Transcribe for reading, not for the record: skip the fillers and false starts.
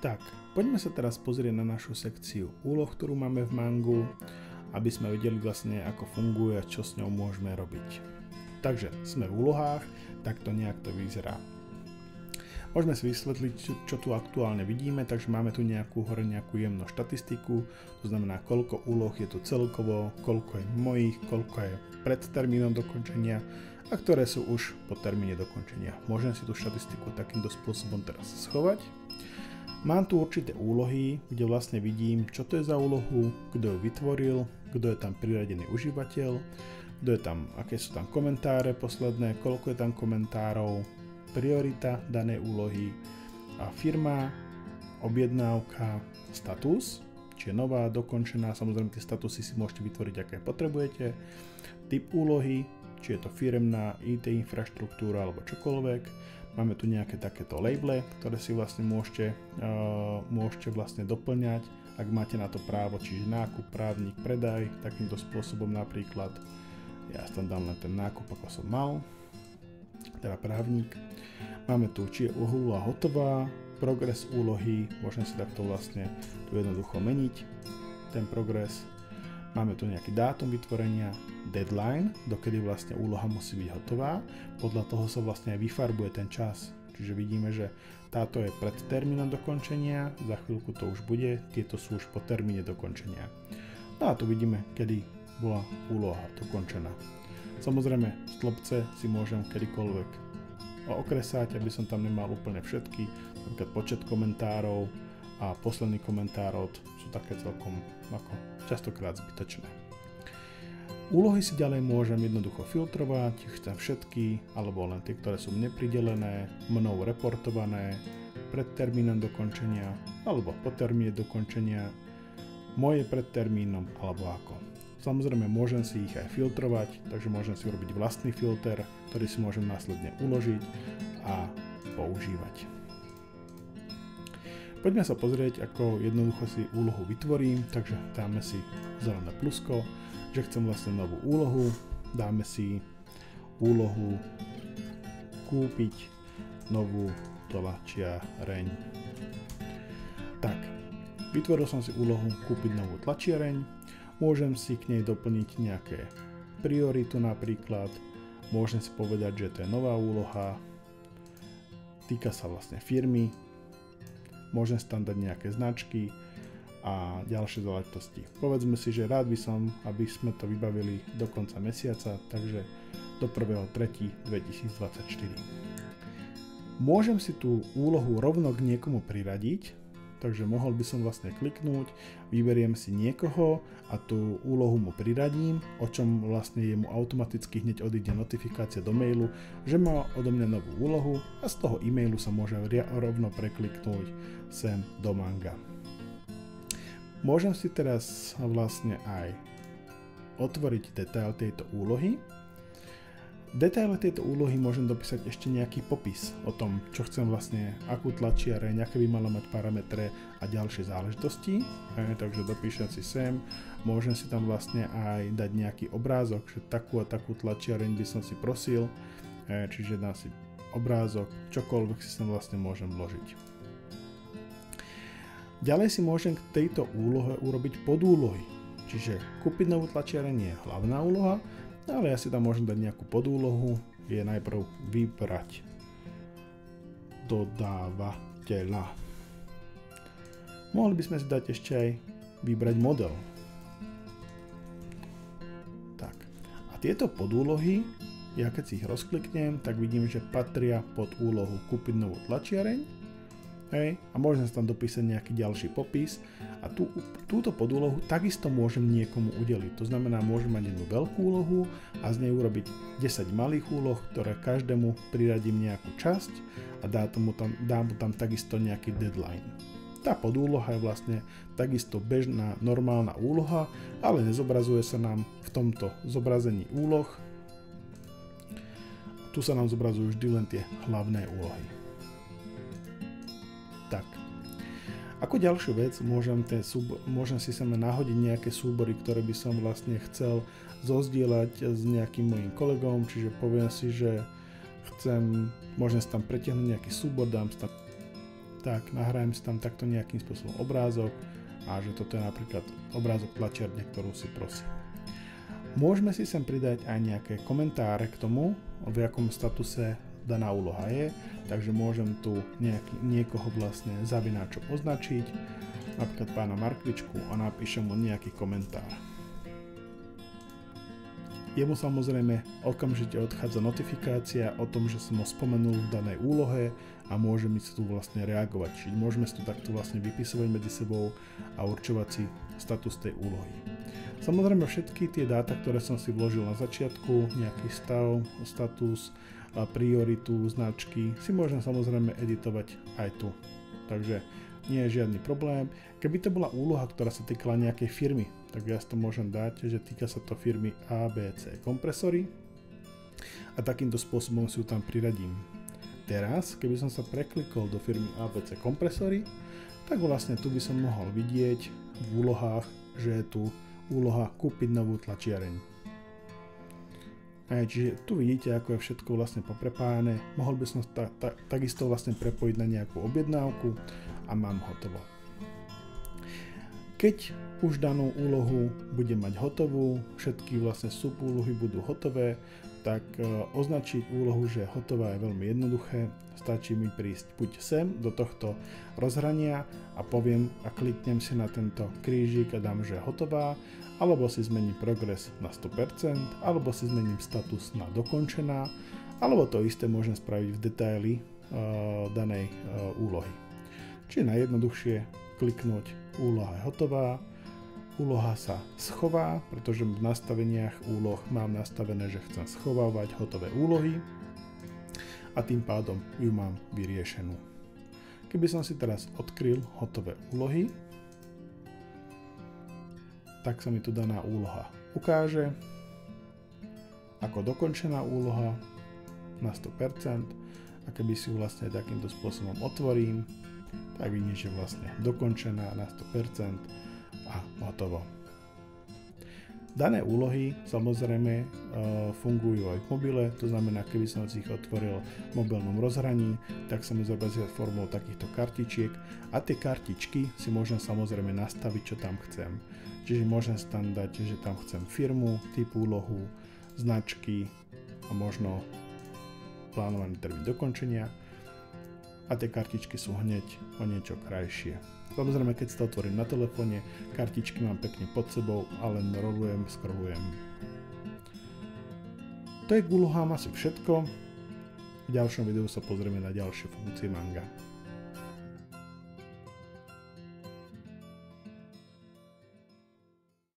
Tak, poďme sa teraz pozrieť na našu sekciu úloh, ktorú máme v Mangu, aby sme vedeli vlastne, ako funguje a čo s ňou môžeme robiť. Takže sme v úlohách, tak to nejak to vyzerá. Môžeme si vysvetliť, čo tu aktuálne vidíme, takže máme tu hore nejakú jemnú štatistiku, to znamená, koľko úloh je tu celkovo, koľko je mojich, koľko je pred termínom dokončenia a ktoré sú už po termíne dokončenia. Môžem si tú štatistiku takýmto spôsobom teraz schovať. Mám tu určité úlohy, kde vlastne vidím, čo to je za úlohu, kto ju vytvoril, kto je tam priradený užívateľ, kto je tam, aké sú tam komentáre posledné, koľko je tam komentárov, priorita danej úlohy a firma, objednávka, status, či je nová, dokončená, samozrejme tie statusy si môžete vytvoriť, aké potrebujete, typ úlohy, či je to firemná, IT infraštruktúra alebo čokoľvek. Máme tu nejaké takéto labele, ktoré si vlastne môžete vlastne doplňať, ak máte na to právo, čiže nákup, právnik, predaj, takýmto spôsobom napríklad. Ja tam dám len ten nákup, ako som mal, teda právnik. Máme tu, či je úloha hotová, progres úlohy, môžem si takto vlastne tu jednoducho meniť, ten progres. Máme tu nejaký dátum vytvorenia, deadline, dokedy vlastne úloha musí byť hotová. Podľa toho sa vlastne aj vyfarbuje ten čas. Čiže vidíme, že táto je pred termínom dokončenia, za chvíľku to už bude, tieto sú už po termíne dokončenia. No a tu vidíme, kedy bola úloha dokončená. Samozrejme, stĺpce si môžem kedykoľvek okresať, aby som tam nemal úplne všetky, napríklad počet komentárov a posledný komentár sú také celkom ako častokrát zbytočné. Úlohy si ďalej môžem jednoducho filtrovať, chcem všetky, alebo len tie, ktoré sú mne pridelené, mnou reportované, pred termínom dokončenia, alebo po termíne dokončenia, moje pred termínom, alebo ako. Samozrejme môžem si ich aj filtrovať, takže môžem si urobiť vlastný filter, ktorý si môžem následne uložiť a používať. Poďme sa pozrieť, ako jednoducho si úlohu vytvorím, takže dáme si zelené plusko, že chcem vlastne novú úlohu, dáme si úlohu kúpiť novú tlačiareň. Tak, vytvoril som si úlohu kúpiť novú tlačiareň, môžem si k nej doplniť nejaké prioritu napríklad, môžem si povedať, že to je nová úloha, týka sa vlastne firmy, môžem si tam dať nejaké značky a ďalšie záležitosti. Povedzme si, že rád by som, aby sme to vybavili do konca mesiaca, takže do 1.3.2024. Môžem si tú úlohu rovno k niekomu priradiť, takže mohol by som vlastne kliknúť, vyberiem si niekoho a tú úlohu mu priradím, o čom vlastne jemu automaticky hneď odíde notifikácia do mailu, že má odo mňa novú úlohu a z toho e-mailu sa môže rovno prekliknúť sem do Manga. Môžem si teraz vlastne aj otvoriť detail tejto úlohy. V detaile tejto úlohy môžem dopísať ešte nejaký popis o tom, čo chcem vlastne, akú tlačiareň, aké by mala mať parametre a ďalšie záležitosti. Takže dopíšem si sem, môžem si tam vlastne aj dať nejaký obrázok, že takú a takú tlačiareň by som si prosil, čiže dám si obrázok, čokoľvek si tam vlastne môžem vložiť. Ďalej si môžem k tejto úlohe urobiť podúlohy, čiže kúpiť novú tlačiareň je hlavná úloha, ale ja si tam môžem dať nejakú podúlohu, je najprv vybrať dodávateľa. Mohli by sme si dať ešte aj vybrať model. Tak. A tieto podúlohy, ja keď si ich rozkliknem, tak vidím, že patria pod úlohu kúpiť novú tlačiareň. Hej, a môžem sa tam dopísať nejaký ďalší popis a túto podúlohu takisto môžem niekomu udeliť. To znamená, môžem mať jednu veľkú úlohu a z nej urobiť 10 malých úloh, ktoré každému priradím nejakú časť a dám mu tam takisto nejaký deadline. Tá podúloha je vlastne takisto bežná normálna úloha, ale nezobrazuje sa nám v tomto zobrazení úloh. Tu sa nám zobrazujú vždy len tie hlavné úlohy. Tak. Ako ďalšiu vec môžem si sem nahodiť nejaké súbory, ktoré by som vlastne chcel zozdieľať s nejakým mojím kolegom, čiže poviem si, že môžem si tam pretiahnuť nejaký súbor, dám si tam. tak nahrajem si tam takto nejakým spôsobom obrázok a že toto je napríklad obrázok tlačiarne, ktorú si prosím. Môžeme si sem pridať aj nejaké komentáre k tomu, v akom statuse daná úloha je, takže môžem tu niekoho vlastne zavináčom označiť, napríklad pána Markvičku, a napíšem mu nejaký komentár. Jemu samozrejme okamžite odchádza notifikácia o tom, že som ho spomenul v danej úlohe a môže mi tu vlastne reagovať. Čiže môžeme si to takto vlastne vypisovať medzi sebou a určovať si status tej úlohy. Samozrejme všetky tie dáta, ktoré som si vložil na začiatku, nejaký stav, status, prioritu, značky, si môžem samozrejme editovať aj tu. Takže nie je žiadny problém. Keby to bola úloha, ktorá sa týkala nejakej firmy, tak ja si to môžem dať, že týka sa to firmy ABC Kompresory a takýmto spôsobom si ju tam priradím. Teraz, keby som sa preklikol do firmy ABC Kompresory, tak vlastne tu by som mohol vidieť v úlohách, že je tu úloha kúpiť novú tlačiareň. Čiže tu vidíte, ako je všetko vlastne poprepájané. Mohol by som takisto vlastne prepojiť na nejakú objednávku a mám hotovo. Keď už danú úlohu budem mať hotovú, všetky vlastne subúlohy budú hotové, tak označiť úlohu, že hotová je veľmi jednoduché. Stačí mi prísť buď sem do tohto rozhrania a poviem a kliknem si na tento krížik a dám, že je hotová, alebo si zmením progres na 100%, alebo si zmením status na dokončená, alebo to isté môžem spraviť v detaily danej úlohy. Čiže najjednoduchšie kliknúť úloha je hotová, úloha sa schová, pretože v nastaveniach úloh mám nastavené, že chcem schovávať hotové úlohy a tým pádom ju mám vyriešenú. Keby som si teraz odkryl hotové úlohy, tak sa mi tu daná úloha ukáže ako dokončená úloha na 100% a keby si ju vlastne takýmto spôsobom otvorím, tak vidím, že vlastne dokončená na 100% a hotovo. Dané úlohy samozrejme fungujú aj v mobile, to znamená, keby som si ich otvoril v mobilnom rozhraní, tak sa mi zobrazia formou takýchto kartičiek a tie kartičky si môžem samozrejme nastaviť, čo tam chcem. Čiže môžem si tam dať, že tam chcem firmu, typ úlohu, značky a možno plánovaný termín dokončenia a tie kartičky sú hneď o niečo krajšie. Samozrejme, keď si to otvorím na telefóne, kartičky mám pekne pod sebou a len rolujem, scrollujem. To je k úlohám asi všetko. V ďalšom videu sa pozrieme na ďalšie funkcie Manga.